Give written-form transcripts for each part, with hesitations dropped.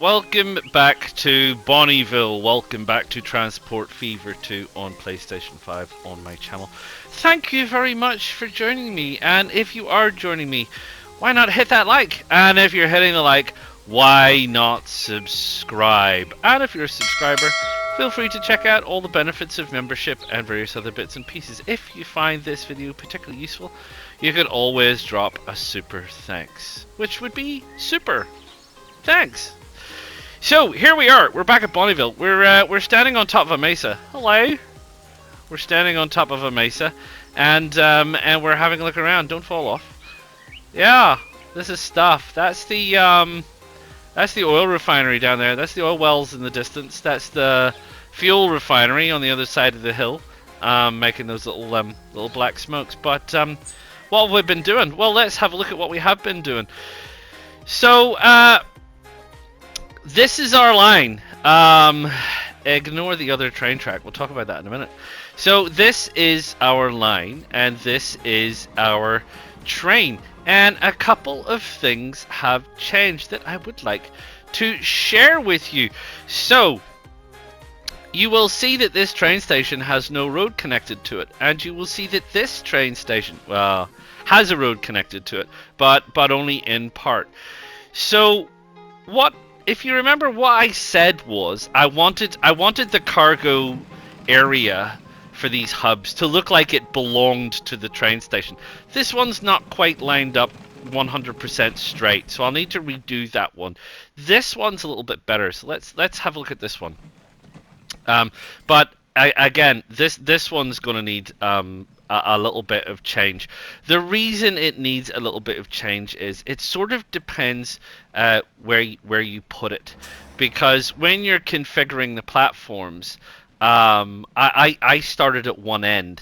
welcome back to Bonneyville. Welcome back to Transport Fever 2 on PlayStation 5 on my channel. Thank you very much for joining me, and if you are joining me, why not hit that like? And if you're hitting the like, why not subscribe? And if you're a subscriber, feel free to check out all the benefits of membership and various other bits and pieces. If you find this video particularly useful, you could always drop a super thanks, which would be super thanks. So here we are. We're back at Bonneyville. We're standing on top of a mesa. Hello. We're standing on top of a mesa, and we're having a look around. Don't fall off. Yeah, this is stuff. That's the oil refinery down there. That's the oil wells in the distance. That's the fuel refinery on the other side of the hill, making those little black smokes. But what have we been doing? Well, let's have a look at what we have been doing. So this is our line. Ignore the other train track. We'll talk about that in a minute. So this is our line, and this is our train. And a couple of things have changed that I would like to share with you. So you will see that this train station has no road connected to it, and you will see that this train station, well, has a road connected to it, but only in part. So what, if you remember, what I said was I wanted the cargo area for these hubs to look like it belonged to the train station. This one's not quite lined up 100% straight, so I'll need to redo that one. This one's a little bit better, so let's have a look at this one. But again, this one's going to need a little bit of change. The reason it needs a little bit of change is it sort of depends where you put it, because when you're configuring the platforms, I started at one end,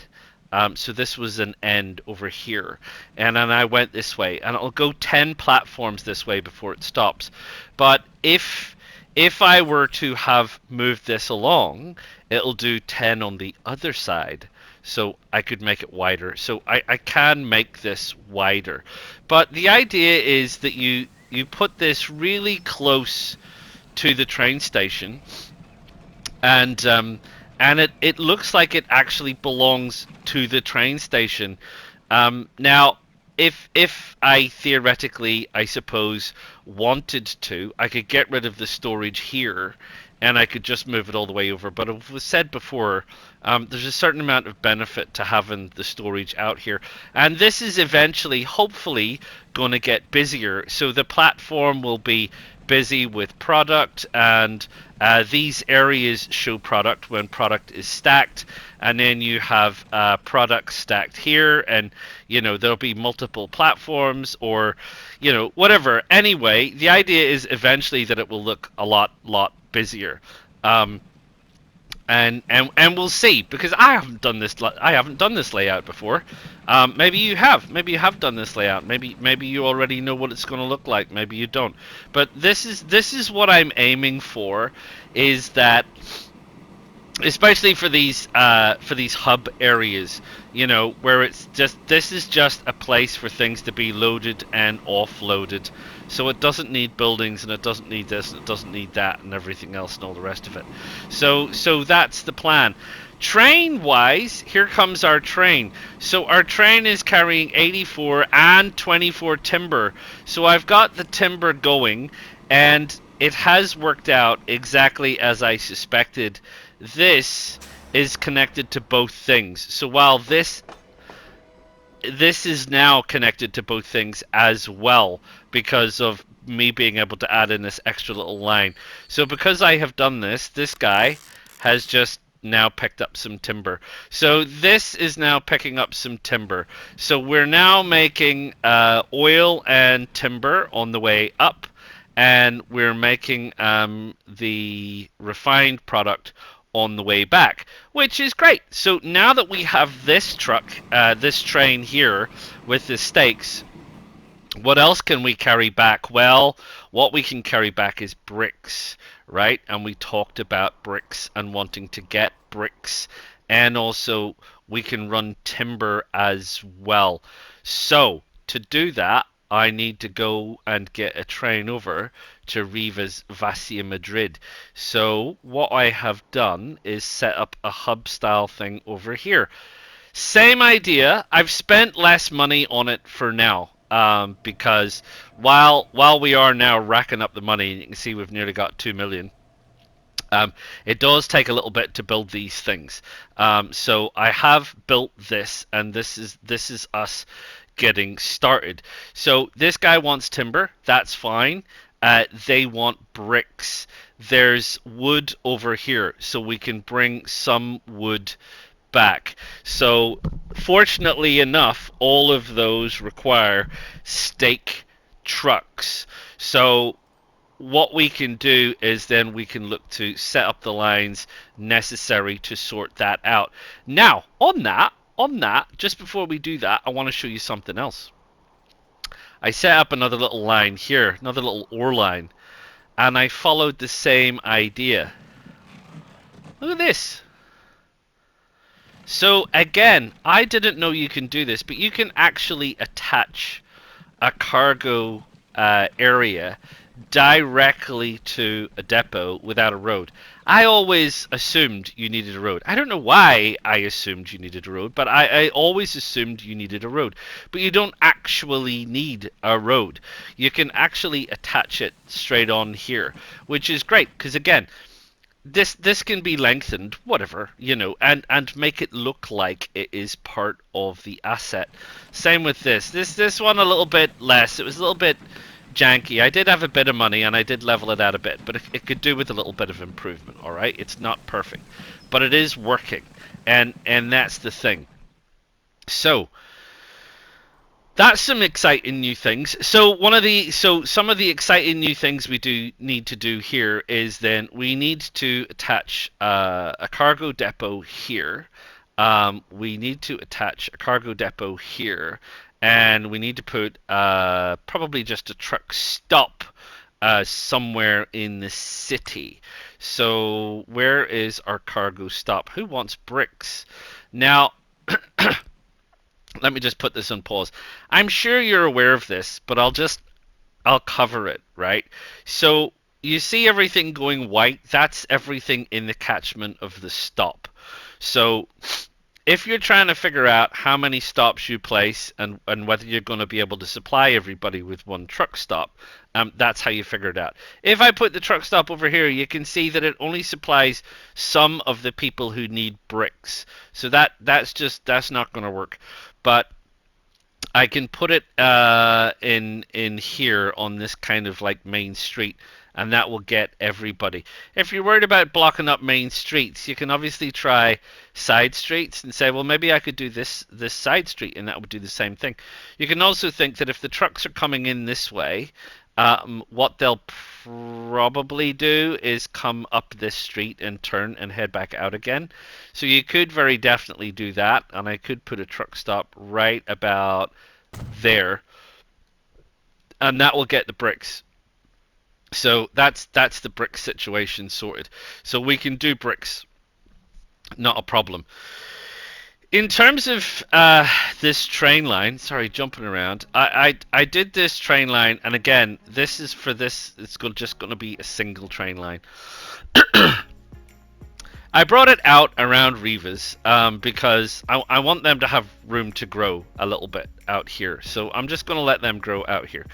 so this was an end over here, and then I went this way, and it'll go 10 platforms this way before it stops. But if I were to have moved this along, it'll do 10 on the other side, so I could make it wider. So I can make this wider, but the idea is that you put this really close to the train station, and it looks like it actually belongs to the train station. Now, if I theoretically, I suppose, wanted to, I could get rid of the storage here, and I could just move it all the way over. But as was said before, there's a certain amount of benefit to having the storage out here. And this is eventually, hopefully, going to get busier. So the platform will be busy with product, and these areas show product when product is stacked, and then you have product stacked here, and there'll be multiple platforms, or whatever. Anyway, the idea is eventually that it will look a lot busier, and we'll see, because I haven't done this layout before. Maybe you have done this layout. Maybe you already know what it's going to look like. Maybe you don't. But this is what I'm aiming for, is that, especially for these hub areas, where it's just, this is just a place for things to be loaded and offloaded. So it doesn't need buildings, and it doesn't need this, and it doesn't need that, and everything else, and all the rest of it. So that's the plan. Train-wise, here comes our train. So our train is carrying 84 and 24 timber. So I've got the timber going, and it has worked out exactly as I suspected. This is connected to both things. So while this is now connected to both things as well, because of me being able to add in this extra little line. So because I have done this guy has just now picked up some timber. So this is now picking up some timber. So we're now making oil and timber on the way up, and we're making the refined product on the way back, which is great. So now that we have this truck, this train here with the stakes, what else can we carry back? Well, what we can carry back is bricks, right? And we talked about bricks and wanting to get bricks, and also we can run timber as well. So to do that, I need to go and get a train over to Rivas Vacia Madrid. So what I have done is set up a hub style thing over here. Same idea. I've spent less money on it for now. Because while we are now racking up the money, you can see we've nearly got 2 million. It does take a little bit to build these things. So I have built this, and this is us getting started. So this guy wants timber. That's fine. They want bricks. There's wood over here, so we can bring some wood back. So fortunately enough, all of those require stake trucks. So what we can do is then we can look to set up the lines necessary to sort that out. Now, on that, just before we do that, I want to show you something else. I set up another little line here, another little ore line, and I followed the same idea. Look at this. So again, I didn't know you can do this, but you can actually attach a cargo area directly to a depot without a road. I always assumed you needed a road. I don't know why I assumed you needed a road, but I always assumed you needed a road. But you don't actually need a road. You can actually attach it straight on here, which is great because again, this can be lengthened, whatever, and make it look like it is part of the asset. Same with this. This one a little bit less. It was a little bit janky. I did have a bit of money and I did level it out a bit, but it could do with a little bit of improvement. All right, it's not perfect, but it is working, and that's the thing. So that's some exciting new things. So some of the exciting new things we do need to do here is then we need to attach a cargo depot here. We need to attach a cargo depot here, and we need to put probably just a truck stop somewhere in the city. So where is our cargo stop? Who wants bricks? Now, let me just put this on pause. I'm sure you're aware of this, but I'll cover it, right? So you see everything going white, that's everything in the catchment of the stop. So if you're trying to figure out how many stops you place and whether you're going to be able to supply everybody with one truck stop, that's how you figure it out. If I put the truck stop over here, you can see that it only supplies some of the people who need bricks. So that's not going to work. But I can put it in here on this kind of like main street, and that will get everybody. If you're worried about blocking up main streets, you can obviously try side streets and say, well, maybe I could do this side street, and that would do the same thing. You can also think that if the trucks are coming in this way, what they'll probably do is come up this street and turn and head back out again. So you could very definitely do that, and I could put a truck stop right about there, and that will get the bricks. So that's the brick situation sorted. So we can do bricks, not a problem. In terms of this train line, sorry, jumping around, I did this train line, and again, this is for this, it's just going to be a single train line. I brought it out around Rivas because I want them to have room to grow a little bit out here. So I'm just going to let them grow out here.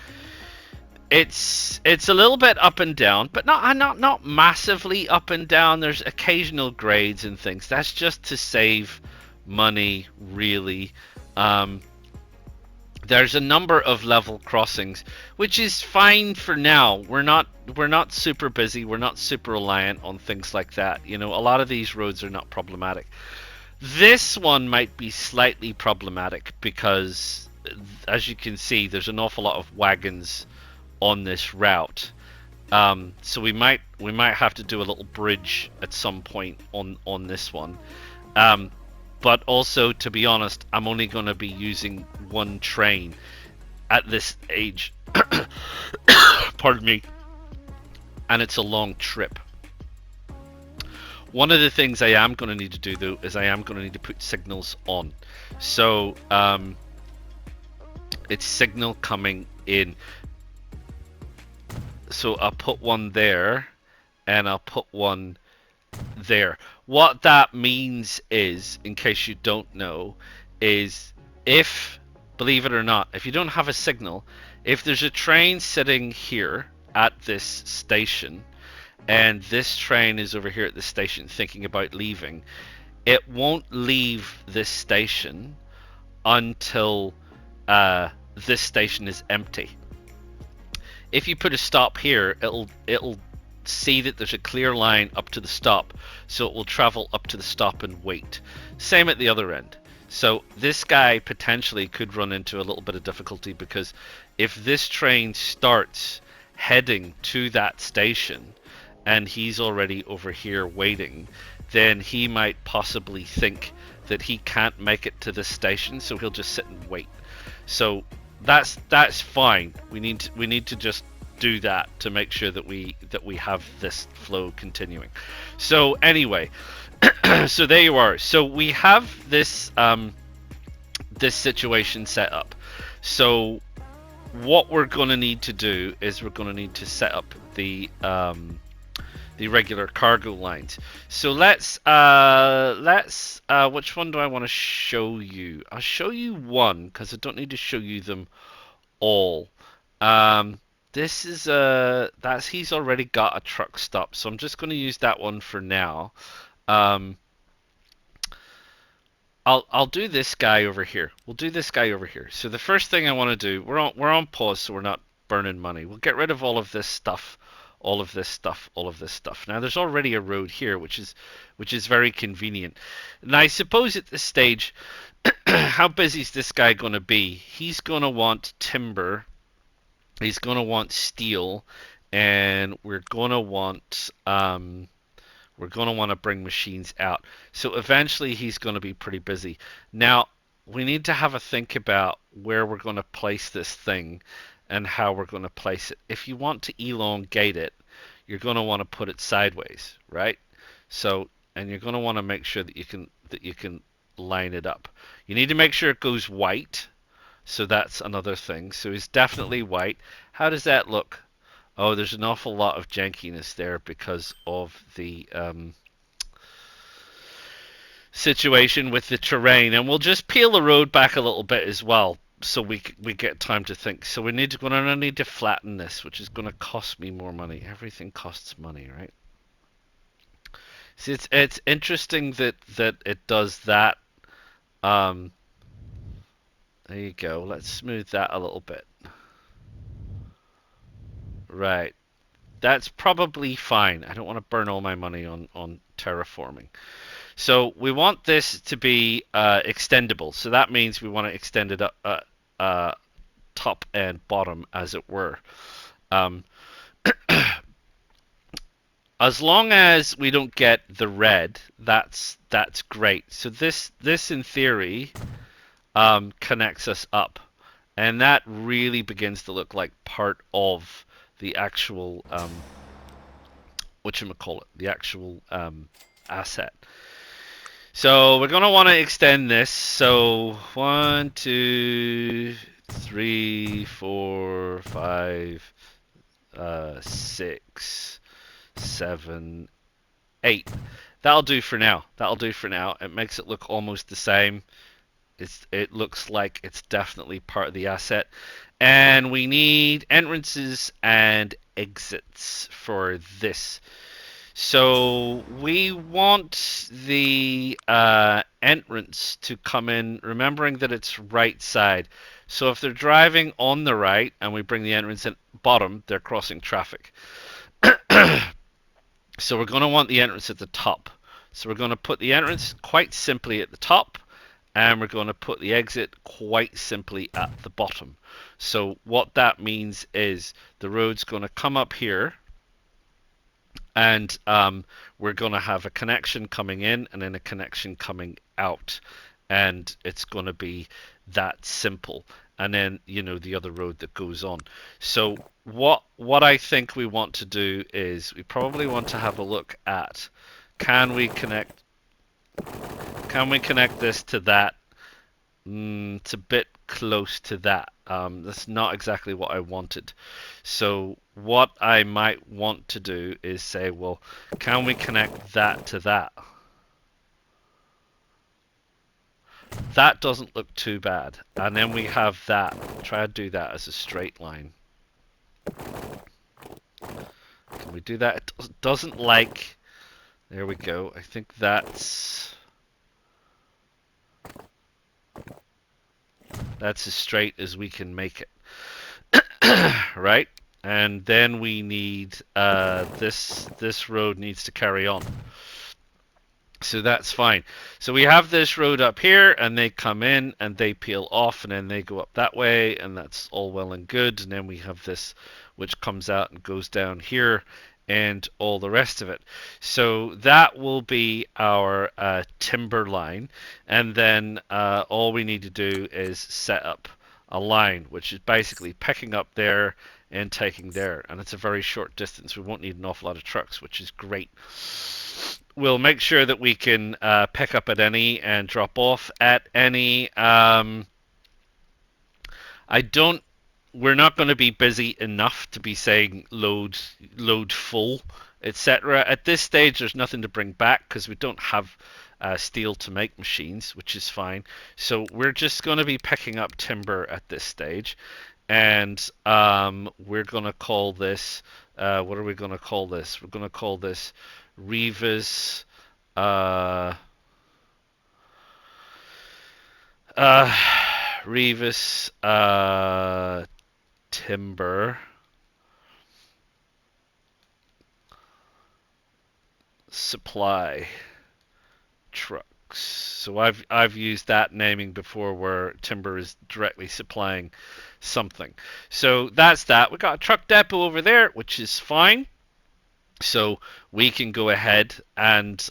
It's a little bit up and down, but not massively up and down. There's occasional grades and things. That's just to save money, really. There's a number of level crossings, which is fine for now. We're not super busy. We're not super reliant on things like that. A lot of these roads are not problematic. This one might be slightly problematic because, as you can see, there's an awful lot of wagons on this route. So we might have to do a little bridge at some point on this one. But also, to be honest, I'm only going to be using one train at this age. Pardon me. And it's a long trip. One of the things I am going to need to do, though, is I am going to need to put signals on. So it's signal coming in. So I'll put one there, and I'll put one there. What that means is, in case you don't know, is if, believe it or not, if you don't have a signal, if there's a train sitting here at this station, and this train is over here at the station thinking about leaving, it won't leave this station until this station is empty. If you put a stop here, it'll see that there's a clear line up to the stop, so it will travel up to the stop and wait. Same at the other end. So this guy potentially could run into a little bit of difficulty, because if this train starts heading to that station and he's already over here waiting, then he might possibly think that he can't make it to this station, so he'll just sit and wait. So that's fine. We need to just do that to make sure that we have this flow continuing. So anyway, so there you are. So we have this this situation set up. So what we're going to need to do is we're going to need to set up the regular cargo lines. So let's which one do I want to show you? I'll show you one because I don't need to show you them all. This is he's already got a truck stop, so I'm just going to use that one for now. I'll do this guy over here. We'll do this guy over here. So the first thing I want to do, we're on pause, so we're not burning money. We'll get rid of all of this stuff, all of this stuff, all of this stuff. Now there's already a road here, which is very convenient. And I suppose at this stage, how busy is this guy going to be? He's going to want timber. He's going to want steel, and we're going to want to bring machines out. So eventually he's going to be pretty busy. Now we need to have a think about where we're going to place this thing and how we're going to place it. If you want to elongate it, you're going to want to put it sideways, right? So, and you're going to want to make sure that you can line it up. You need to make sure it goes white. So that's another thing. So it's definitely white. How does that look? Oh, there's an awful lot of jankiness there because of the situation with the terrain. And we'll just peel the road back a little bit as well, so we get time to think. So we're going to need to flatten this, which is going to cost me more money. Everything costs money, right? See, it's interesting that it does that. There you go. Let's smooth that a little bit. Right. That's probably fine. I don't want to burn all my money on terraforming. So we want this to be extendable. So that means we want to extend it up top and bottom, as it were. As long as we don't get the red, that's great. So this in theory connects us up, and that really begins to look like part of the actual whatchamacallit, the actual asset. So we're going to want to extend this. So 1, 2, 3, 4, 5, 6, 7, 8. That'll do for now. That'll do for now. It makes it look almost the same. It looks like it's definitely part of the asset. And we need entrances and exits for this. So we want the entrance to come in, remembering that it's right side. So if they're driving on the right and we bring the entrance in bottom, they're crossing traffic. So we're going to want the entrance at the top. So we're going to put the entrance quite simply at the top, and we're going to put the exit quite simply at the bottom. So what that means is the road's going to come up here, and we're going to have a connection coming in and then a connection coming out, and it's going to be that simple. And then, you know, the other road that goes on. So what I think we want to do is we probably want to have a look at, can we connect this to that It's a bit close to that. That's not exactly what I wanted. So what I might want to do is say, well, can we connect that to that? That doesn't look too bad. And then we have that. Try to do that as a straight line. Can we do that? It doesn't like... There we go. I think that's as straight as we can make it. Right? And then we need this road needs to carry on. So that's fine. So we have this road up here, and they come in and they peel off, and then they go up that way, and that's all well and good. And then we have this which comes out and goes down here, and all the rest of it. So that will be our timber line, and then all we need to do is set up a line, which is basically picking up there and taking there, and it's a very short distance. We won't need an awful lot of trucks, which is great. We'll make sure that we can pick up at any and drop off at any. We're not going to be busy enough to be saying load full, etc. At this stage, there's nothing to bring back because we don't have steel to make machines, which is fine. So we're just going to be picking up timber at this stage, and we're going to call this. What are we going to call this? We're going to call this Reva's Reva's timber supply trucks. So I've used that naming before, where timber is directly supplying something. So that's that. We got a truck depot over there, which is fine. So we can go ahead and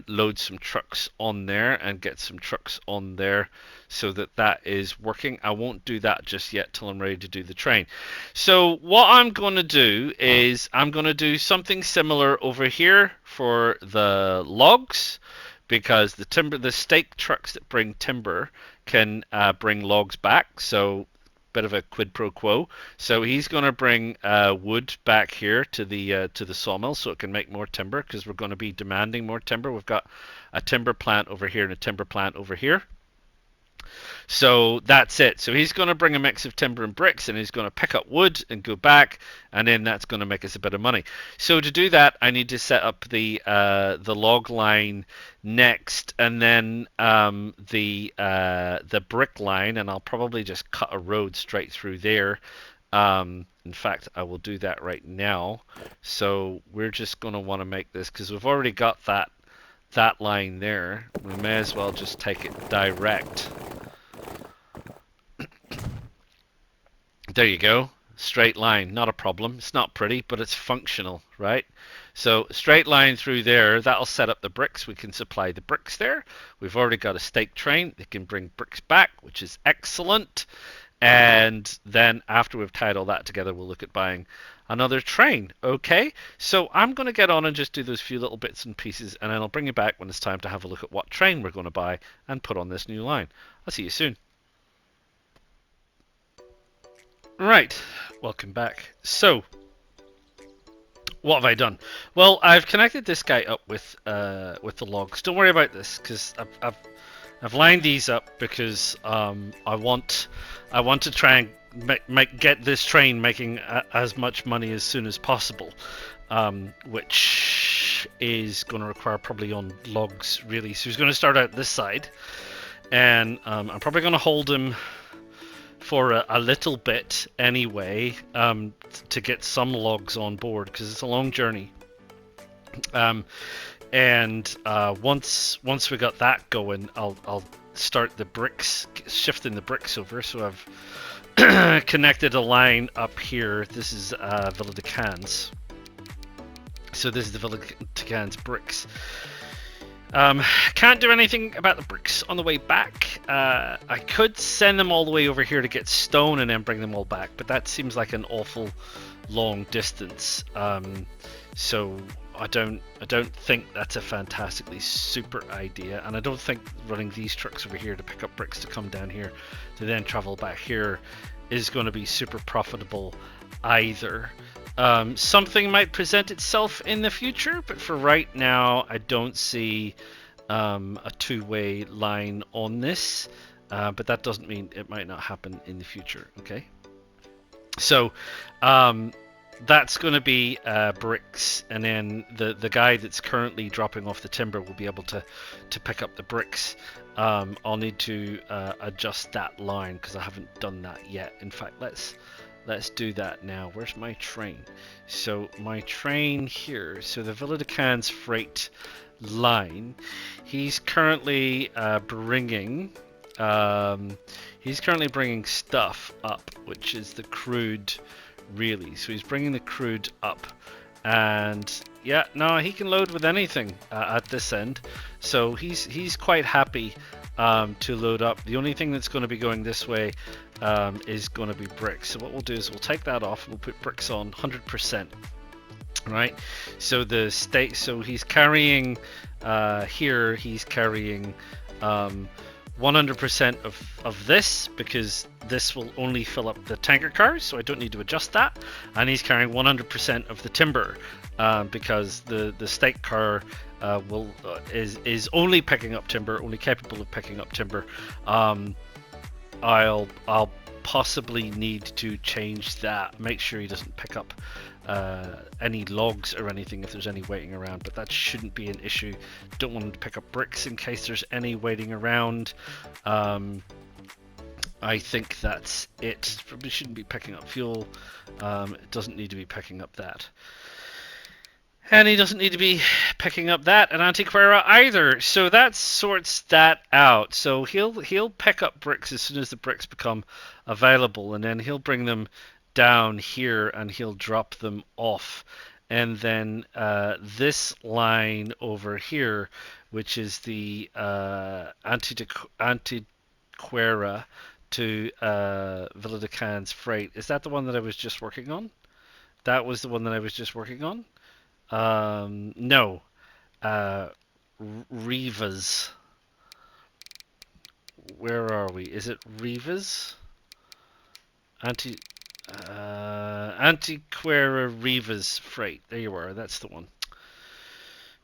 load some trucks on there and get some trucks on there so that that is working. I won't do that just yet till I'm ready to do the train. So what I'm going to do is I'm going to do something similar over here for the logs, because the stake trucks that bring timber can bring logs back. So bit of a quid pro quo. So he's going to bring wood back here to the sawmill so it can make more timber, because we're going to be demanding more timber. We've got a timber plant over here and a timber plant over here. So that's it. So he's going to bring a mix of timber and bricks, and he's going to pick up wood and go back, and then that's going to make us a bit of money. So to do that, I need to set up the log line next, and then the brick line, and I'll probably just cut a road straight through there. In fact, I will do that right now. So we're just going to want to make this, because we've already got that line there. We may as well just take it direct. There you go. Straight line, not a problem. It's not pretty, but it's functional, right? So straight line through there, that'll set up the bricks. We can supply the bricks there. We've already got a stake train that can bring bricks back, which is excellent. And then after we've tied all that together, we'll look at buying another train. Okay, so I'm going to get on and just do those few little bits and pieces, and then I'll bring you back when it's time to have a look at what train we're going to buy and put on this new line. I'll see you soon. Right, welcome back. So, what have I done? Well, I've connected this guy up with the logs. Don't worry about this, because I've lined these up because I want to try and get this train making as much money as soon as possible, which is going to require probably on logs really. So he's going to start out this side, and I'm probably going to hold him for a little bit anyway, to get some logs on board, because it's a long journey. And once we got that going, I'll start the bricks, shifting the bricks over. So I've connected a line up here. This is Villa de Cans. So this is the Villa de Cans bricks. Can't do anything about the bricks on the way back. I could send them all the way over here to get stone and then bring them all back, but that seems like an awful long distance. So I don't think that's a fantastically super idea, and I don't think running these trucks over here to pick up bricks to come down here to then travel back here is going to be super profitable either. Something might present itself in the future, but for right now, I don't see a two-way line on this. But that doesn't mean it might not happen in the future. Okay, so that's going to be bricks, and then the guy that's currently dropping off the timber will be able to pick up the bricks. I'll need to adjust that line because I haven't done that yet. In fact, let's do that now. Where's my train? So my train here. So the Villa de Cannes freight line. He's currently bringing. He's currently bringing stuff up, which is the crude, really. So he's bringing the crude up, and yeah, no, he can load with anything at this end. So he's quite happy to load up. The only thing that's going to be going this way is going to be bricks. So what we'll do is we'll take that off. We'll put bricks on 100%. Right. So the state. So he's carrying here. He's carrying 100% of this, because this will only fill up the tanker cars, so I don't need to adjust that. And he's carrying 100% of the timber because the stake car is only picking up timber, only capable of picking up timber. I'll possibly need to change that, make sure he doesn't pick up any logs or anything if there's any waiting around, but that shouldn't be an issue. Don't want him to pick up bricks in case there's any waiting around. I think that's it. Probably shouldn't be picking up fuel. It doesn't need to be picking up that. And he doesn't need to be picking up that at Antiquera either. So that sorts that out. So he'll pick up bricks as soon as the bricks become available, and then he'll bring them down here and he'll drop them off. And then this line over here, which is the Antiquera to Villa de Cannes freight, is that the one that I was just working on? That was the one that I was just working on? No. Rivas. Where are we? Is it Rivas? Antiquera Rivas freight. There you are. That's the one.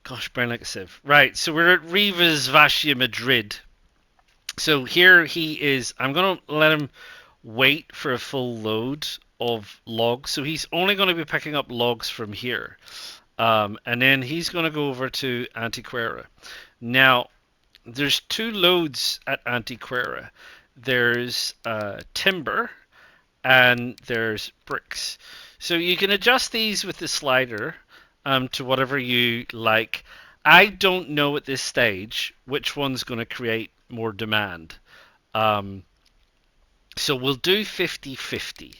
Gosh, brain like a sieve. Right, so we're at Rivas Vacia Madrid. So here he is. I'm going to let him wait for a full load of logs. So he's only going to be picking up logs from here. And then he's going to go over to Antiquera. Now, there's two loads at Antiquera. There's timber and there's bricks. So you can adjust these with the slider to whatever you like. I don't know at this stage which one's going to create more demand. So we'll do 50-50.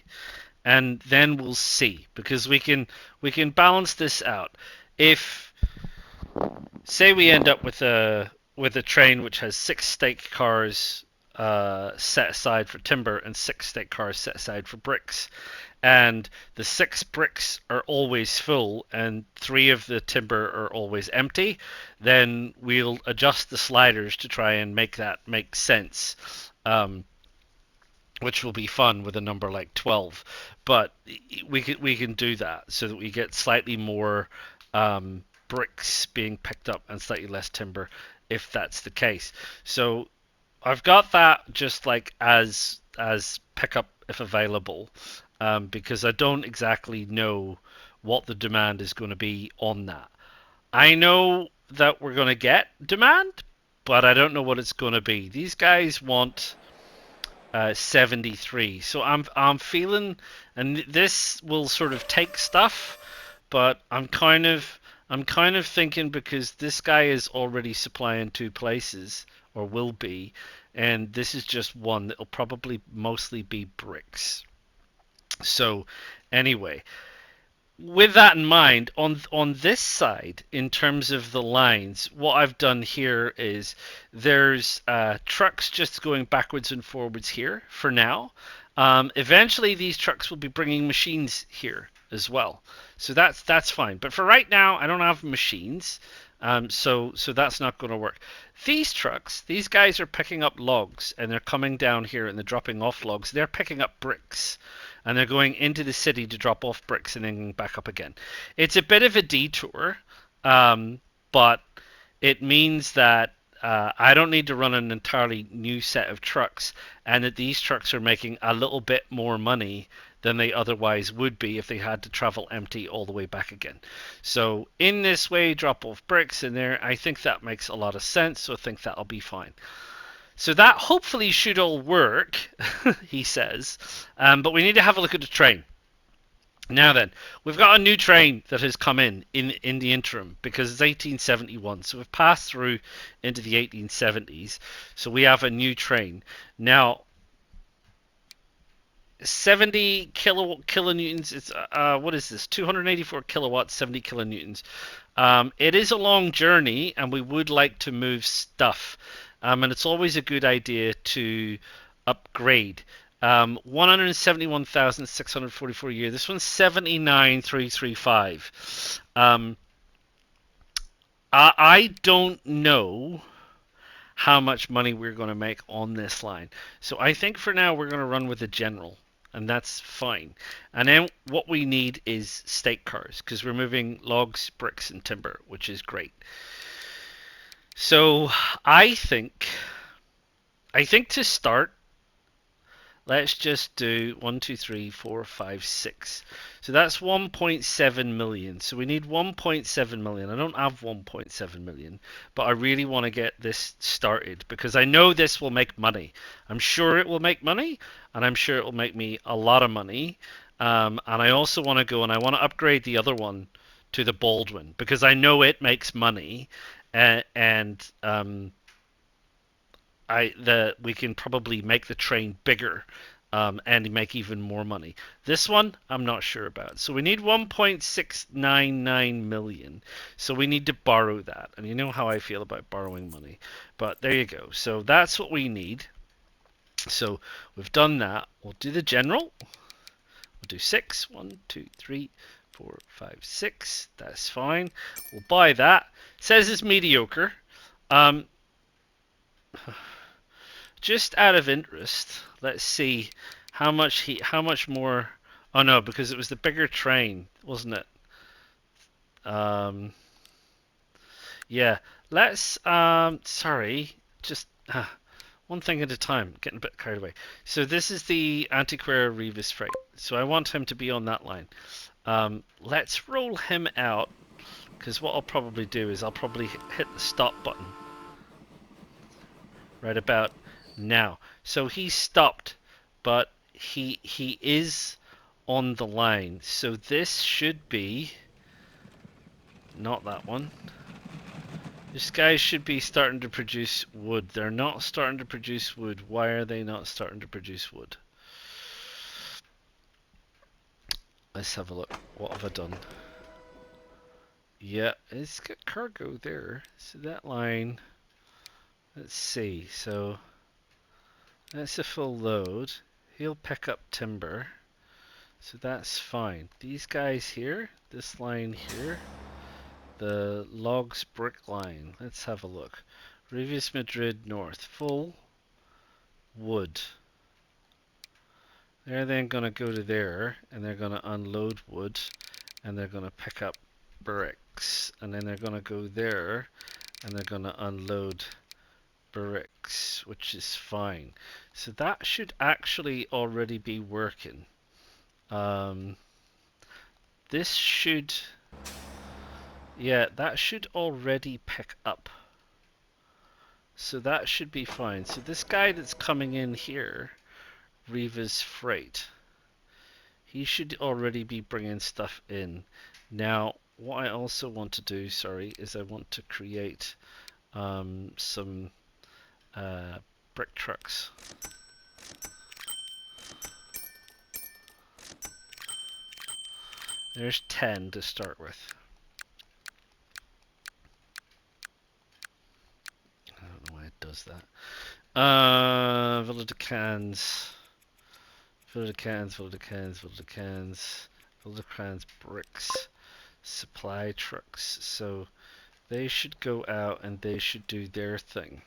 And then we'll see, because we can balance this out. If, say, we end up with a train which has 6 stake cars set aside for timber and 6 stake cars set aside for bricks, and the 6 bricks are always full and 3 of the timber are always empty, then we'll adjust the sliders to try and make that make sense. Which will be fun with a number like 12, but we can do that so that we get slightly more bricks being picked up and slightly less timber, if that's the case. So I've got that just like as pickup if available, because I don't exactly know what the demand is going to be on that. I know that we're going to get demand, but I don't know what it's going to be. These guys want 73. So I'm feeling, and this will sort of take stuff, but I'm kind of thinking, because this guy is already supplying 2 places, or will be, and this is just one that'll probably mostly be bricks. So anyway, with that in mind, on this side, in terms of the lines, what I've done here is there's trucks just going backwards and forwards here for now. Eventually, these trucks will be bringing machines here as well. So that's fine. But for right now, I don't have machines, so that's not going to work. These trucks, these guys are picking up logs and they're coming down here and they're dropping off logs. They're picking up bricks and they're going into the city to drop off bricks and then back up again. It's a bit of a detour, but it means that I don't need to run an entirely new set of trucks, and that these trucks are making a little bit more money than they otherwise would be if they had to travel empty all the way back again. So in this way, drop off bricks in there, I think that makes a lot of sense, so I think that'll be fine. So that hopefully should all work, he says, but we need to have a look at the train. Now then, we've got a new train that has come in the interim because it's 1871. So we've passed through into the 1870s. So we have a new train. Now, 70 kilonewtons. It's what is this? 284 kilowatts, 70 kilonewtons. It is a long journey, and we would like to move stuff. And it's always a good idea to upgrade. 171,644 a year. This one's 79,335. I don't know how much money we're going to make on this line. So I think for now we're going to run with a general, and that's fine. And then what we need is stake cars because we're moving logs, bricks, and timber, which is great. So I think to start, let's just do 1, 2, 3, 4, 5, 6. So that's 1.7 million. So we need 1.7 million. I don't have 1.7 million, but I really want to get this started because I know this will make money. I'm sure it will make money, and I'm sure it will make me a lot of money. And I also want to go and I want to upgrade the other one to the Baldwin because I know it makes money, and we can probably make the train bigger and make even more money. This one, I'm not sure about. So we need 1.699 million. So we need to borrow that. And you know how I feel about borrowing money. But there you go. So that's what we need. So we've done that. We'll do the general. We'll do 6. 1, 2, 3, 4, 5, 6. That's fine. We'll buy that. It says it's mediocre. Just out of interest, let's see how much more. Oh no, because it was the bigger train, wasn't it? Yeah. Let's. Sorry, just one thing at a time. Getting a bit carried away. So this is the Antiquaire Revis freight. So I want him to be on that line. Let's roll him out, because what I'll probably do is I'll probably hit the stop button right about now. So he's stopped, but he is on the line. So this should be not that one. This guy should be starting to produce wood. They're not starting to produce wood. Why are they not starting to produce wood? Let's have a look. What have I done? Yeah, it's got cargo there. So that line, let's see. So that's a full load. He'll pick up timber. So that's fine. These guys here, this line here, the logs brick line. Let's have a look. Revis Madrid North, full wood. They're then going to go to there and they're going to unload wood and they're going to pick up bricks. And then they're going to go there and they're going to unload bricks, which is fine. So that should actually already be working. This should, yeah, that should already pick up. So that should be fine. So this guy that's coming in here, Reva's Freight, he should already be bringing stuff in. Now, what I also want to do, sorry, is I want to create some brick trucks. There's 10 to start with. I don't know why it does that. Villa de Cans. Villa de Cans, Villa de Cans, Villa de Cans. Vildercran's bricks supply trucks. So they should go out and they should do their thing.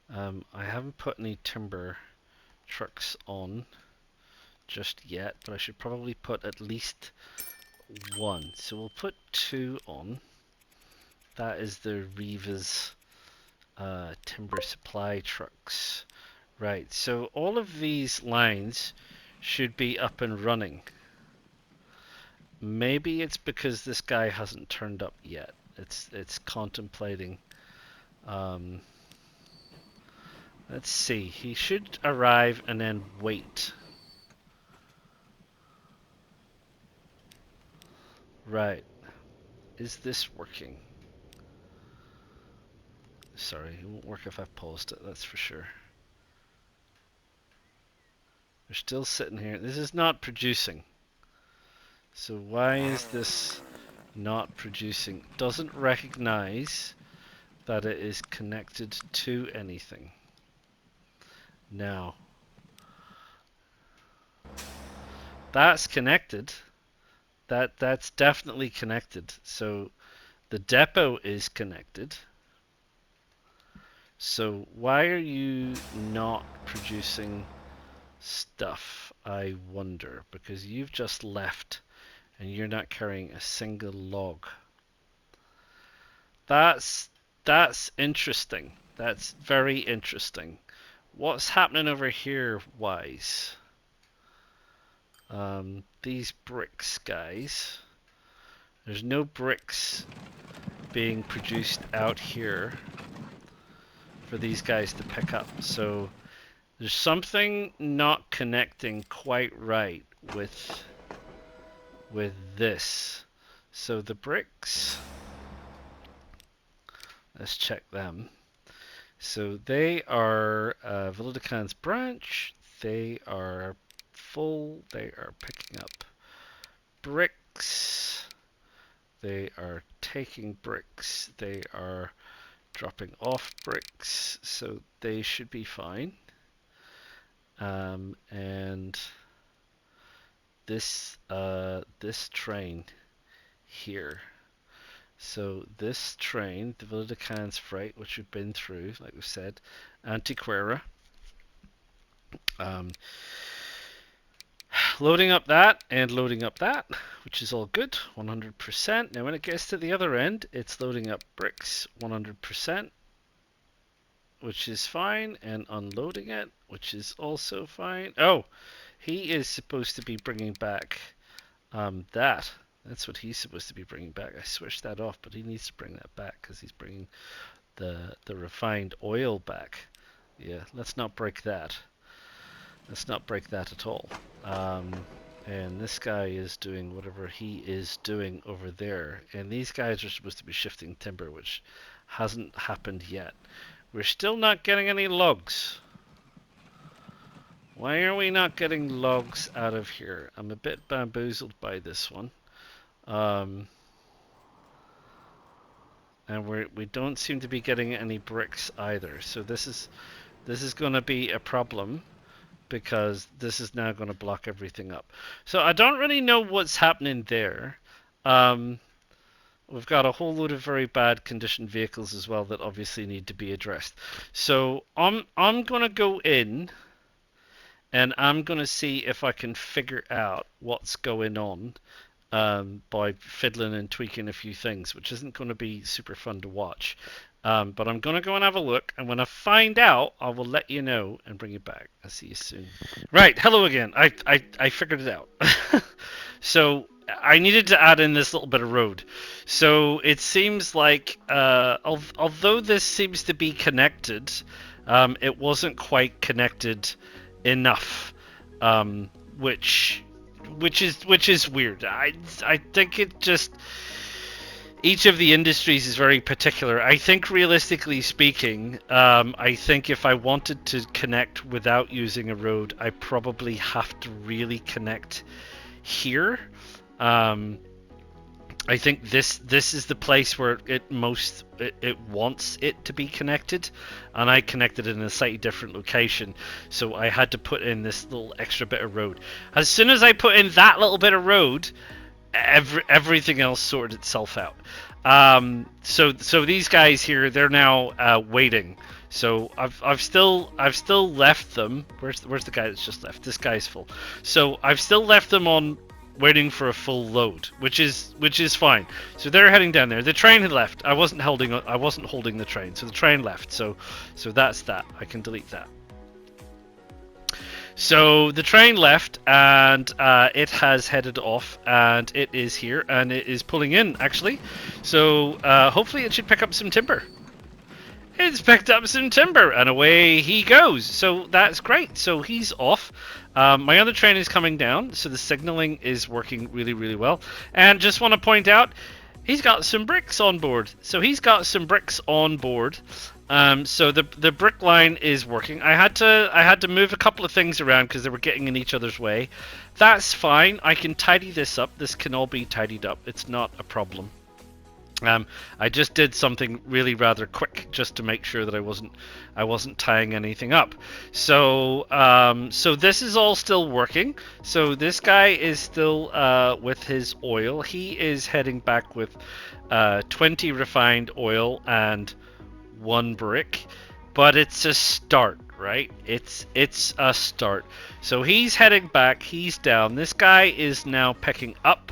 I haven't put any timber trucks on just yet, but I should probably put at least one. So we'll put 2 on. That is the Reva's timber supply trucks. Right, so all of these lines should be up and running. Maybe it's because this guy hasn't turned up yet. It's contemplating. Let's see. He should arrive and then wait. Right. Is this working? Sorry, it won't work if I've paused it, that's for sure. We're still sitting here. This is not producing. So why is this not producing? Doesn't recognize that it is connected to anything. Now, that's connected. That's definitely connected. So the depot is connected. So why are you not producing stuff, I wonder? Because you've just left and you're not carrying a single log. That's interesting. That's very interesting. What's happening over here, wise? These bricks, guys. There's no bricks being produced out here for these guys to pick up. So there's something not connecting quite right with this. So the bricks, let's check them. So they are Vildecan's branch. They are full. They are picking up bricks. They are taking bricks. They are dropping off bricks. So they should be fine. And this train here. So this train, the Vildecan's freight, which we've been through, like we said, Antiquera. Loading up that and loading up that, which is all good, 100%. Now when it gets to the other end, it's loading up bricks, 100%, which is fine, and unloading it, which is also fine. Oh, he is supposed to be bringing back that. That's what he's supposed to be bringing back. I switched that off, but he needs to bring that back because he's bringing the refined oil back. Yeah, let's not break that. Let's not break that at all. And this guy is doing whatever he is doing over there. And these guys are supposed to be shifting timber, which hasn't happened yet. We're still not getting any logs. Why are we not getting logs out of here? I'm a bit bamboozled by this one. And we don't seem to be getting any bricks either. So this is going to be a problem, because this is now going to block everything up. So I don't really know what's happening there. We've got a whole load of very bad condition vehicles as well that obviously need to be addressed. So I'm going to go in and I'm going to see if I can figure out what's going on by fiddling and tweaking a few things, which isn't going to be super fun to watch. But I'm going to go and have a look, and when I find out, I will let you know and bring you back. I'll see you soon. Right, hello again. I figured it out. So I needed to add in this little bit of road. So it seems like, although this seems to be connected, it wasn't quite connected enough, which is weird. I think it just... Each of the industries is very particular. I think, realistically speaking, I think if I wanted to connect without using a road, I probably have to really connect here. I think this is the place where it wants it to be connected, and I connected it in a slightly different location, so I had to put in this little extra bit of road. As soon as I put in that little bit of road, everything else sorted itself out. So these guys here, they're now waiting. So I've still left them. Where's the guy that's just left? This guy's full. So I've still left them on waiting for a full load, which is fine. So they're heading down there. The train had left. I wasn't holding the train, so the train left. So that's that. I can delete that. So the train left, and it has headed off, and it is here, and it is pulling in, actually. So hopefully it should pick up some timber. It's picked up some timber, and away he goes. So that's great. So he's off. My other train is coming down, so the signaling is working really, really well. And just want to point out, he's got some bricks on board. So he's got some bricks on board. So the brick line is working. I had to move a couple of things around because they were getting in each other's way. That's fine. I can tidy this up. This can all be tidied up. It's not a problem. I just did something really rather quick just to make sure that I wasn't tying anything up. So so this is all still working. So this guy is still with his oil. He is heading back with 20 refined oil and 1 brick, but it's a start, right? It's a start. So he's heading back. He's down. This guy is now picking up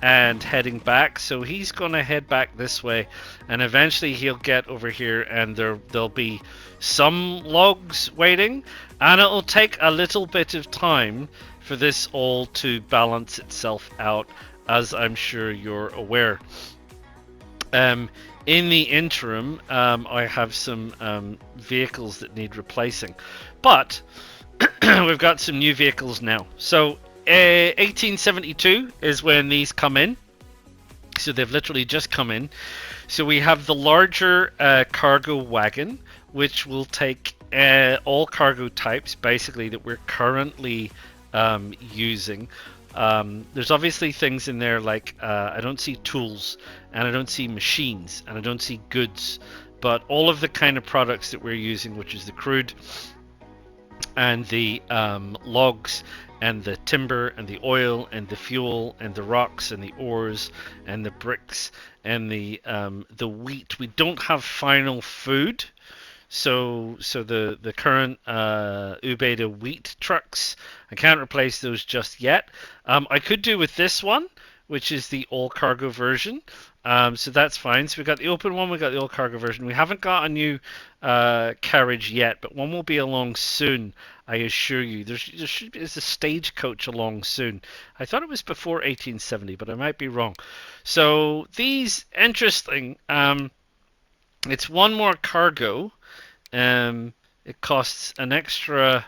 and heading back, so he's gonna head back this way, and eventually he'll get over here, and there'll be some logs waiting, and it'll take a little bit of time for this all to balance itself out, as I'm sure you're aware. In the interim, I have some vehicles that need replacing, but we've got some new vehicles now. So 1872 is when these come in, so they've literally just come in. So we have the larger cargo wagon, which will take all cargo types basically that we're currently using. There's obviously things in there like I don't see tools, and I don't see machines, and I don't see goods, but all of the kind of products that we're using, which is the crude and the logs and the timber and the oil and the fuel and the rocks and the ores and the bricks and the wheat. We don't have final food, so the current Ubeda wheat trucks, I can't replace those just yet. I could do with this one, which is the all cargo version. So that's fine. So we've got the open one, we've got the all cargo version. We haven't got a new carriage yet, but one will be along soon, I assure you. There's a stagecoach along soon. I thought it was before 1870, but I might be wrong. So these, interesting. It's one more cargo. It costs an extra,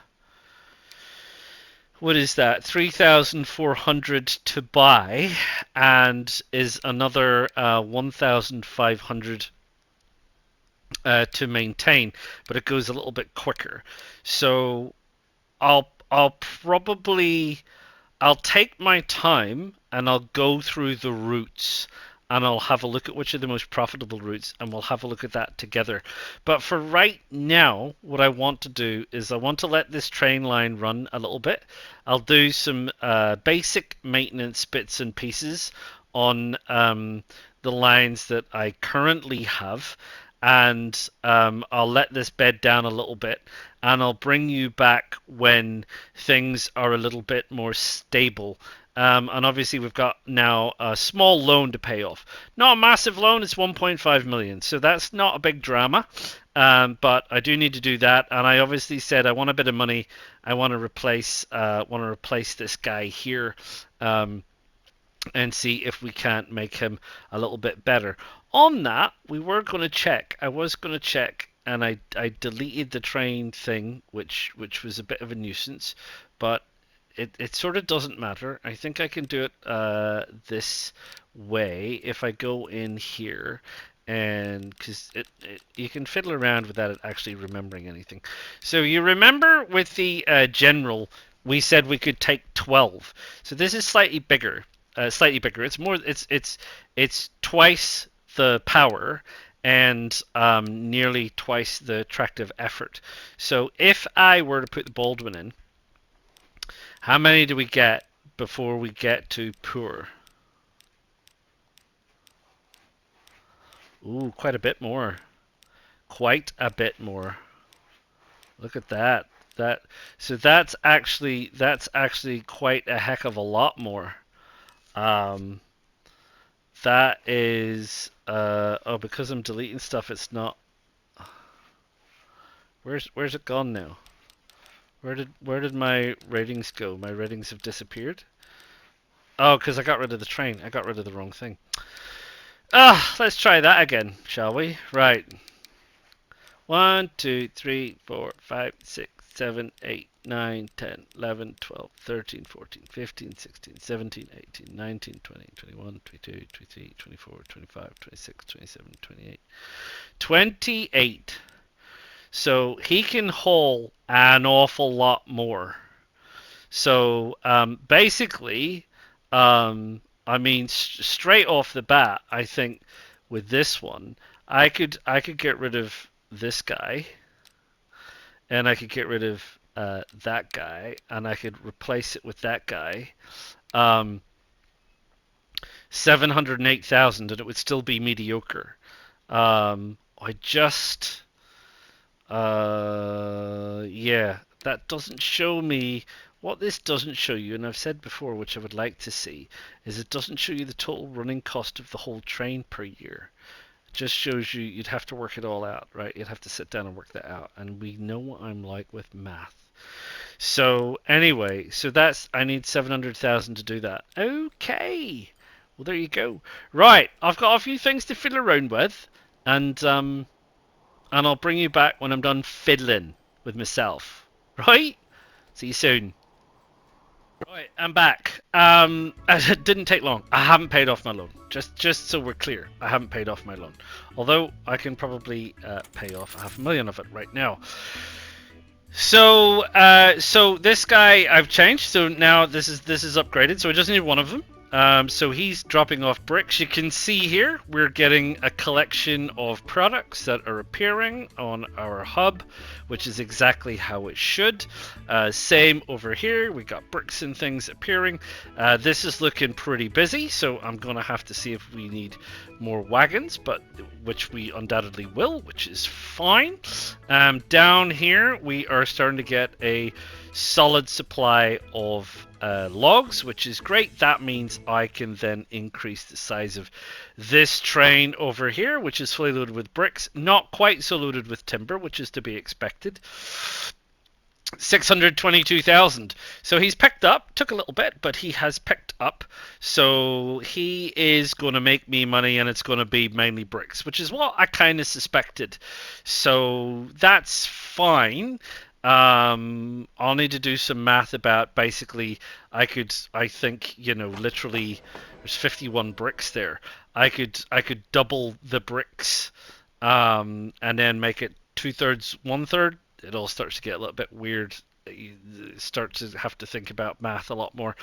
what is that, 3,400 to buy, and is another 1,500 to maintain, but it goes a little bit quicker. So I'll take my time, and I'll go through the routes, and I'll have a look at which are the most profitable routes, and we'll have a look at that together. But for right now, what I want to do is I want to let this train line run a little bit. I'll do some basic maintenance bits and pieces on the lines that I currently have, and I'll let this bed down a little bit, and I'll bring you back when things are a little bit more stable. And obviously we've got now a small loan to pay off. Not a massive loan, it's 1.5 million, so that's not a big drama. But I do need to do that, and I obviously said I want a bit of money. I want to replace this guy here, and see if we can't make him a little bit better. On that, we were going to check. I was going to check, and I deleted the train thing, which was a bit of a nuisance, but it sort of doesn't matter. I think I can do it this way if I go in here, and because you can fiddle around without it actually remembering anything. So you remember with the general, we said we could take 12. So this is slightly bigger. slightly bigger. It's more. It's twice the power and nearly twice the tractive effort. So if I were to put the Baldwin in, how many do we get before we get to poor? Ooh, quite a bit more. Quite a bit more. Look at that. That so that's actually quite a heck of a lot more. Um, that is oh, because I'm deleting stuff, it's not. Where's it gone now? Where did my ratings go? My ratings have disappeared. Oh, because I got rid of the train. I got rid of the wrong thing. Ah, let's try that again, shall we? Right. 1, 2, 3, 4, 5, 6, 7, 8, 9, 10, 11, 12, 13, 14, 15, 16, 17, 18, 19, 20, 21, 22, 23, 24, 25, 26, 27, 28. 28. So he can haul an awful lot more. So basically, I mean, straight off the bat, I think with this one, I could get rid of this guy, and I could get rid of that guy, and I could replace it with that guy. Um, 708,000, and it would still be mediocre. I just, yeah, that doesn't show me. What this doesn't show you, and I've said before, which I would like to see, is it doesn't show you the total running cost of the whole train per year. It just shows you you'd have to work it all out, right? You'd have to sit down and work that out. And we know what I'm like with math. So anyway, so that's I need 700,000 to do that. Okay. Well, there you go. Right, I've got a few things to fiddle around with, and I'll bring you back when I'm done fiddling with myself. Right? See you soon. Right, I'm back. It didn't take long. I haven't paid off my loan. Just so we're clear, I haven't paid off my loan. Although I can probably pay off 500,000 of it right now. So this guy I've changed. So now this is upgraded. So I just need one of them. So he's dropping off bricks. You can see here we're getting a collection of products that are appearing on our hub, which is exactly how it should. Same over here, we got bricks and things appearing. This is looking pretty busy, so I'm gonna have to see if we need more wagons, but which we undoubtedly will, which is fine. Down here we are starting to get a solid supply of logs, which is great. That means I can then increase the size of this train over here, which is fully loaded with bricks, not quite so loaded with timber, which is to be expected. 622,000. So he's picked up. Took a little bit, but he has picked up. So he is going to make me money, and it's going to be mainly bricks, which is what I kind of suspected. So that's fine. I'll need to do some math about basically. I think, literally, there's 51 bricks there. I could double the bricks, and then make it 2/3, 1/3. It all starts to get a little bit weird. You start to have to think about math a lot more,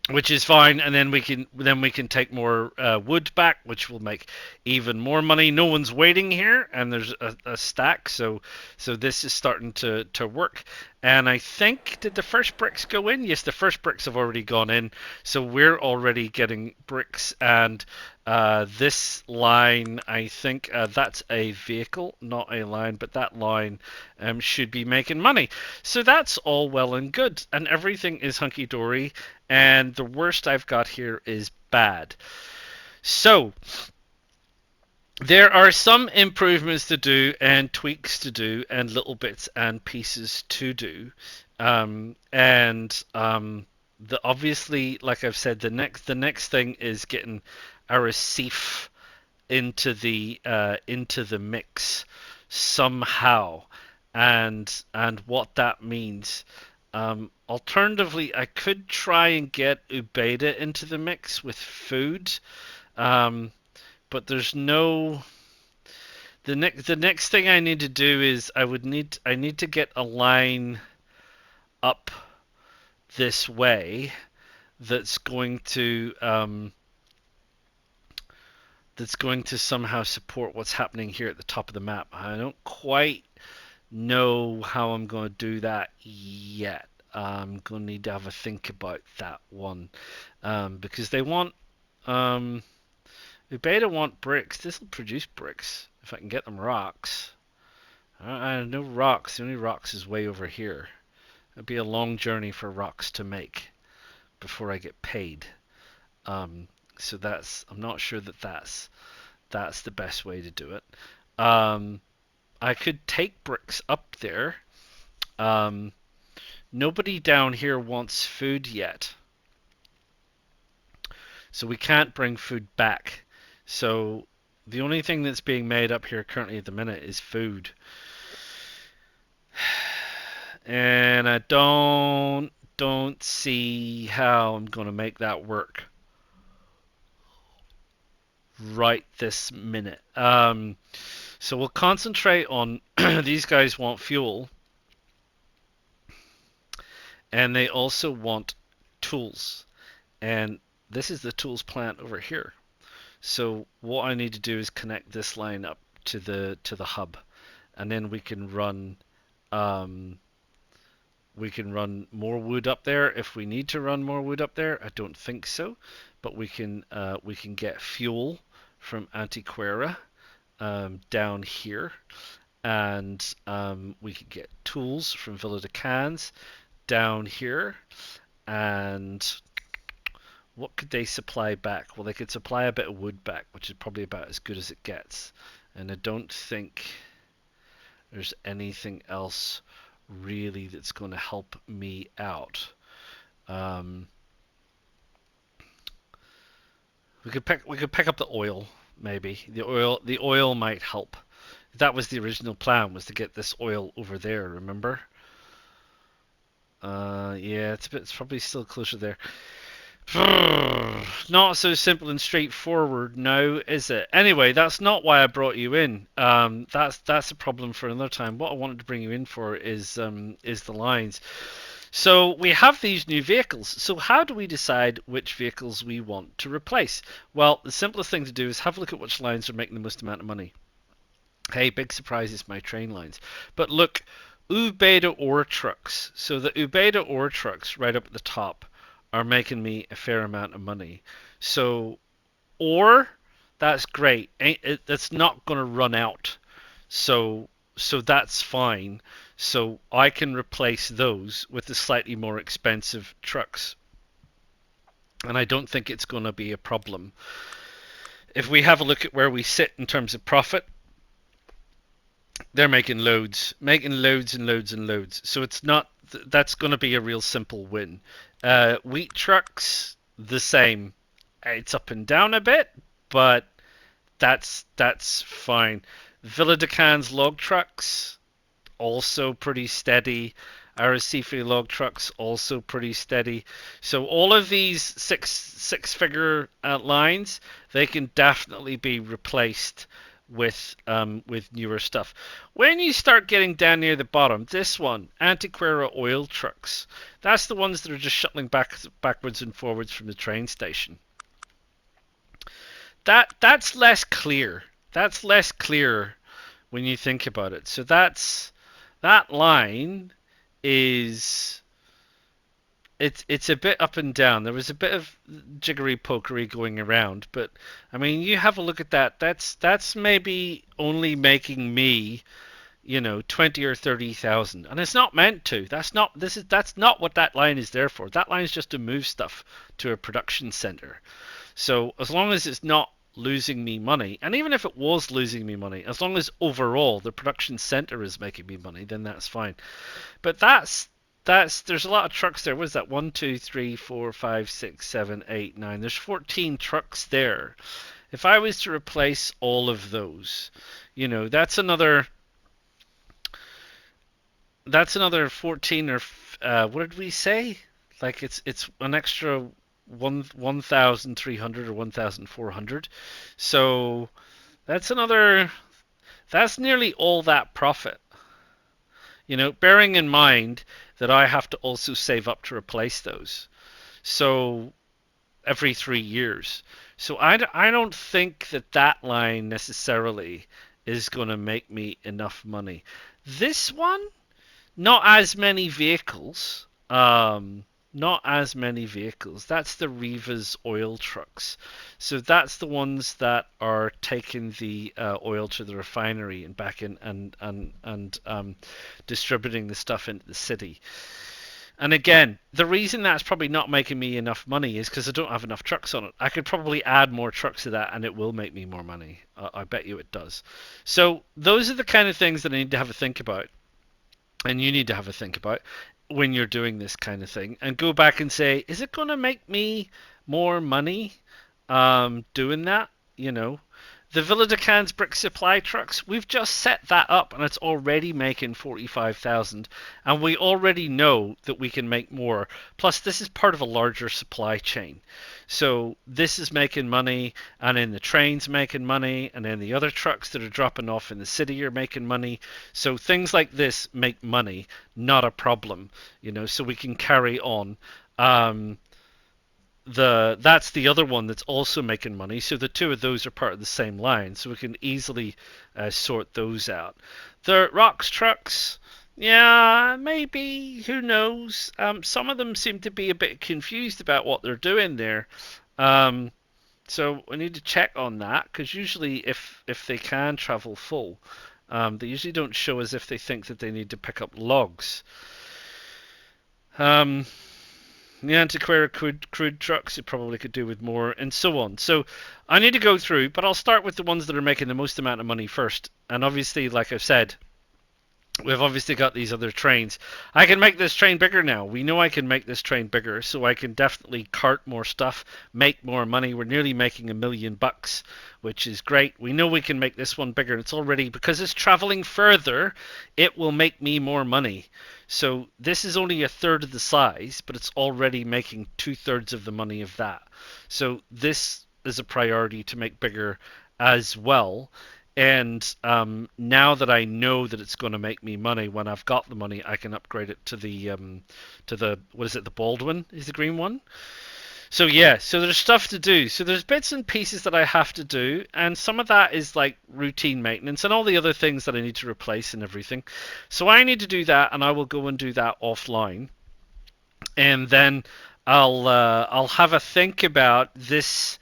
which is fine. And then we can take more wood back, which will make even more money. No one's waiting here, and there's a stack, so this is starting to work. And I think, did the first bricks go in? Yes, the first bricks have already gone in, so we're already getting bricks. And this line, I think that's a vehicle, not a line, but that line should be making money. So that's all well and good, and everything is hunky-dory, and the worst I've got here is bad. So there are some improvements to do, and tweaks to do, and little bits and pieces to do. Obviously, like I've said, the next thing is getting a receipt into the mix somehow, and what that means. Alternatively, I could try and get Ubeda into the mix with food, but there's no. The next thing I need to do is I need to get a line up this way. that's going to somehow support what's happening here at the top of the map. I don't quite know how I'm going to do that yet. I'm going to need to have a think about that one, because they want Ubeda want bricks. This will produce bricks if I can get them rocks. I have no rocks. The only rocks is way over here. It'd be a long journey for rocks to make before I get paid. So I'm not sure that that's the best way to do it. I could take bricks up there. Nobody down here wants food yet, so we can't bring food back. So the only thing that's being made up here currently at the minute is food. And I don't see how I'm going to make that work right this minute. So we'll concentrate on these guys want fuel, and they also want tools. And this is the tools plant over here. So what I need to do is connect this line up to the hub, and then we can run more wood up there if we need to run more wood up there. I don't think so, but we can get fuel from Antiquera down here, and we could get tools from Villa de Cans down here. And what could they supply back? Well, they could supply a bit of wood back, which is probably about as good as it gets. And I don't think there's anything else really that's going to help me out. We could pick up the oil, maybe. The oil might help. That was the original plan, was to get this oil over there, remember? Yeah, it's probably still closer there. Not so simple and straightforward now, is it? Anyway, that's not why I brought you in. That's a problem for another time. What I wanted to bring you in for is the lines. So we have these new vehicles. So how do we decide which vehicles we want to replace? Well, the simplest thing to do is have a look at which lines are making the most amount of money. Hey, big surprise, it's my train lines. But look, Ubeda ore trucks. So the Ubeda ore trucks right up at the top are making me a fair amount of money. So ore, that's great. That's not going to run out. So that's fine. So I can replace those with the slightly more expensive trucks. And I don't think it's going to be a problem. If we have a look at where we sit in terms of profit, they're making loads and loads and loads. So it's not, that's going to be a real simple win. Wheat trucks, the same. It's up and down a bit, but that's fine. Villa de Cans log trucks, also pretty steady. Arrecife log trucks, also pretty steady. So all of these six-figure lines, they can definitely be replaced with newer stuff. When you start getting down near the bottom, this one, Antiquera oil trucks, that's the ones that are just shuttling backwards and forwards from the train station. That's less clear. That's less clear when you think about it. So that line is it's a bit up and down. There was a bit of jiggery pokery going around, but I mean, you have a look at that. That's maybe only making me, 20 or 30,000, and it's not meant to. That's not what that line is there for. That line is just to move stuff to a production center. So as long as it's not losing me money, and even if it was losing me money, as long as overall the production center is making me money, then that's fine. But there's a lot of trucks there. What is that? 1, 2, 3, 4, 5, 6, 7, 8, 9. There's 14 trucks there. If I was to replace all of those, that's another 14, or what did we say? Like it's an extra 1,300 or 1,400. So that's nearly all that profit. Bearing in mind that I have to also save up to replace those. So every 3 years. So I don't think that that line necessarily is going to make me enough money. This one, not as many vehicles. Not as many vehicles. That's the Reva's oil trucks. So that's the ones that are taking the oil to the refinery and back in and distributing the stuff into the city. And again, the reason that's probably not making me enough money is because I don't have enough trucks on it. I could probably add more trucks to that and it will make me more money. I bet you it does. So those are the kind of things that I need to have a think about. And you need to have a think about when you're doing this kind of thing. And go back and say, is it going to make me more money doing that? You know, the Villa de Cannes brick supply trucks, we've just set that up and it's already making 45,000 and we already know that we can make more. Plus this is part of a larger supply chain. So this is making money and then the trains making money and then the other trucks that are dropping off in the city are making money. So things like this make money, not a problem, you know, so we can carry on. That's the other one that's also making money. So the two of those are part of the same line, so we can easily sort those out. The rocks trucks, yeah, maybe, who knows? Some of them seem to be a bit confused about what they're doing there. Um, so we need to check on that because usually if they can travel full, they usually don't show as if they think that they need to pick up logs. Um, the antiquated crude trucks, it probably could do with more, and so on. So I need to go through, but I'll start with the ones that are making the most amount of money first. And obviously, like I've said, we've obviously got these other trains. I can make this train bigger now. We know I can make this train bigger, so I can definitely cart more stuff, make more money. We're nearly making $1 million, which is great. We know we can make this one bigger, and it's already, because it's traveling further, it will make me more money. So this is only a third of the size, but it's already making 2/3 of the money of that. So this is a priority to make bigger as well. And now that I know that it's going to make me money, when I've got the money, I can upgrade it to the what is it? The Baldwin is the green one. So yeah, so there's stuff to do. So there's bits and pieces that I have to do, and some of that is like routine maintenance and all the other things that I need to replace and everything. So I need to do that, and I will go and do that offline, and then I'll have a think about this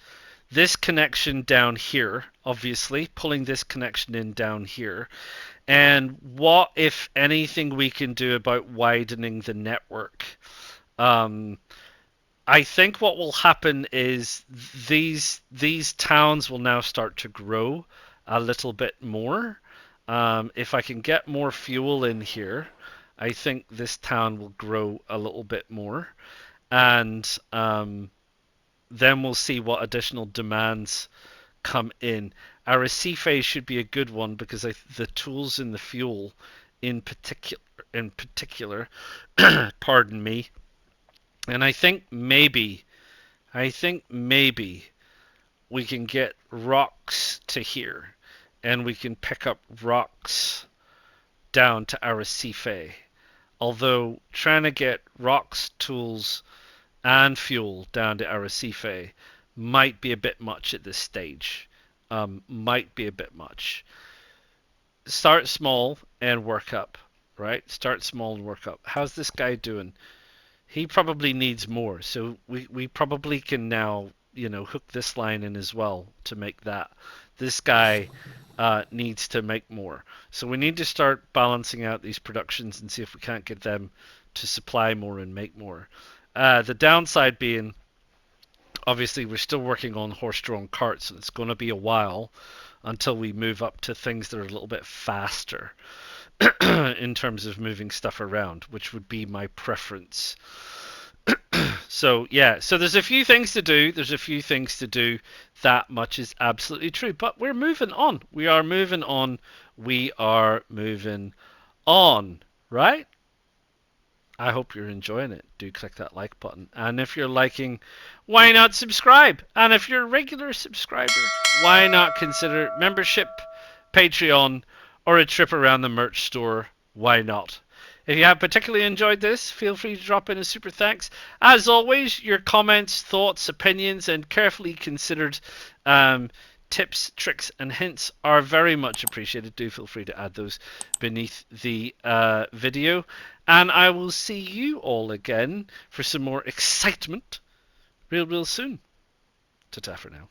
connection down here, obviously, pulling this connection in down here, and what, if anything, we can do about widening the network. Um, I think what will happen is these towns will now start to grow a little bit more. If I can get more fuel in here, I think this town will grow a little bit more, and then we'll see what additional demands come in. Arrecife should be a good one because the tools and the fuel, in particular, pardon me. And I think maybe we can get rocks to here, and we can pick up rocks down to Arrecife. Although trying to get rocks, tools, and fuel down to Arrecife might be a bit much at this stage. Might be a bit much. Start small and work up, right? Start small and work up. How's this guy doing? He probably needs more, so we probably can now, hook this line in as well to make that. This guy needs to make more. So we need to start balancing out these productions and see if we can't get them to supply more and make more. The downside being, obviously, we're still working on horse-drawn carts, and it's going to be a while until we move up to things that are a little bit faster in terms of moving stuff around, which would be my preference. So yeah, so there's a few things to do. There's a few things to do. That much is absolutely true. But we're moving on. We are moving on. We are moving on. Right? I hope you're enjoying it. Do click that like button. And if you're liking, why not subscribe? And if you're a regular subscriber, why not consider membership, Patreon, or a trip around the merch store? Why not? If you have particularly enjoyed this, feel free to drop in a super thanks. As always, your comments, thoughts, opinions, and carefully considered tips, tricks, and hints are very much appreciated. Do feel free to add those beneath the video. And I will see you all again for some more excitement real soon. Ta-ta for now.